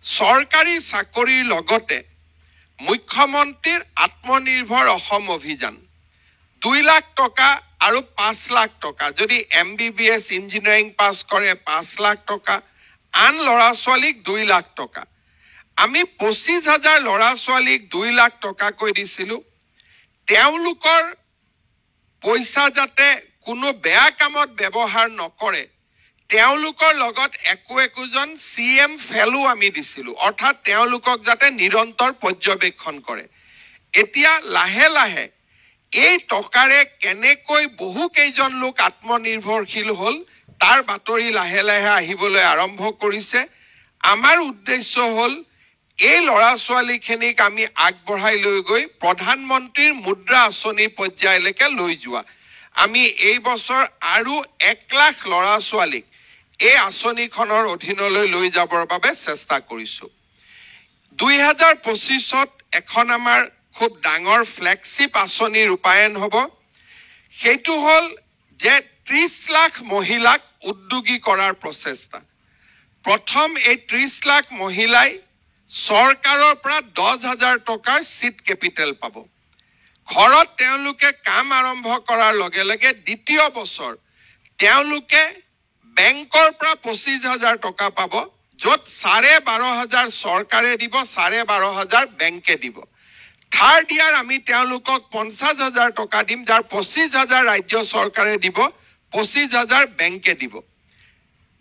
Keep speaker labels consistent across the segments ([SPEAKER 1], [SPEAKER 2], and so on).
[SPEAKER 1] চৰকাৰী চাকৰিৰ লগতে মুখ্যমন্ত্ৰীৰ আত্মনিৰ্ভৰ অসম অভিযান 2 লাখ টকা আৰু 5 লাখ টকা যদি MBBS ইঞ্জিনিয়াৰিং পাছ কৰে 5 লাখ টকা আন ল'ৰা ছোৱালীক 2 লাখ টকা আমি 25,000 ল'ৰা ছোৱালীক 2 লাখ টকা কৈ দিছিলো তেওঁলোকৰ পইচা যাতে কোনো বেয়া কামত ব্যৱহাৰ নকৰে তেওঁলোকৰ লগত একোজন CM ফেলো আমি দিছিলো অৰ্থাৎ তেওঁলোকক যাতে নিৰন্তৰ পৰ্যবেক্ষণ কৰে এতিয়া লাহে লাহে এই টকাৰে কেনেকৈ বহু কেইজন লোক আত্মনিৰ্ভৰশীল হল তাৰ বাতৰি লাহে লাহে আহিবলৈ আৰম্ভ কৰিছে আমাৰ উদ্দেশ্য হল এই ল'ৰা ছোৱালীখিনিক আমি আগবঢ়াই লৈ গৈ প্ৰধানমন্ত্ৰীৰ মুদ্ৰা আঁচনি পৰ্যায়লৈকে লৈ যোৱা আমি এই বছৰ আৰু 1 লাখ ল'ৰা ছোৱালীক এই আঁচনিখনৰ অধীনলৈ লৈ যাবৰ বাবে চেষ্টা কৰিছো 2025ত এখন আমাৰ খুব ডাঙৰ ফ্লেগশিপ আঁচনি ৰূপায়ণ হ'ব সেইটো হল যে 30 লাখ মহিলাক উদ্যোগী কৰাৰ প্ৰচেষ্টা প্ৰথম এই 30 লাখ মহিলাই চৰকাৰৰ পৰা 10,000 টকাৰ সিড কেপিটেল পাব ঘৰত তেওঁলোকে কাম আৰম্ভ কৰাৰ লগে লগে দ্বিতীয় বছৰ তেওঁলোকে বেংকৰ পৰা 25,000 টকা পাব য'ত 12,500 চৰকাৰে দিব 12,500 বেংকে দিব থাৰ্ড ইয়াৰ আমি তেওঁলোকক 50,000 টকা দিম যাৰ 25,000 ৰাজ্য চৰকাৰে দিব 25,000 বেংকে দিব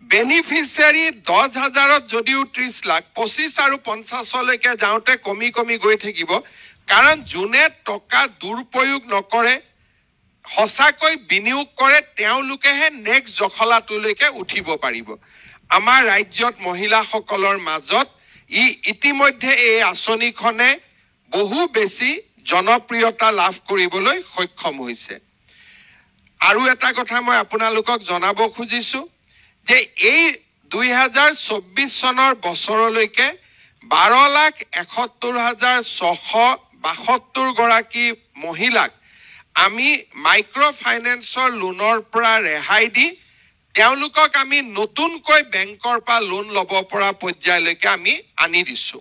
[SPEAKER 1] বেনিফিচিয়াৰী 10,000ত যদিও 30 লাখ 25 আৰু 50 লৈকে যাওঁতে কমি কমি গৈ থাকিব কাৰণ যোনে টকা দুৰুপয়োগ নকৰে সঁচাকৈ বিনিয়োগ কৰে তেওঁলোকেহে নেক্সট জখলাটোলৈকে উঠিব পাৰিব আমাৰ ৰাজ্যত মহিলাসকলৰ মাজত ইতিমধ্যে এই আঁচনিখনে বহু বেছি জনপ্ৰিয়তা লাভ কৰিবলৈ সক্ষম হৈছে আৰু এটা কথা মই আপোনালোকক জনাব খুজিছো যে এই 2024 চনৰ বছৰলৈকে 12,71,672 গৰাকী মহিলাক আমি মাইক্ৰ ফাইনেন্সৰ লোনৰ পৰা ৰেহাই দি তেওঁলোকক আমি নতুনকৈ বেংকৰ পৰা লোন ল'ব পৰা পৰ্যায়লৈকে আমি আনি দিছো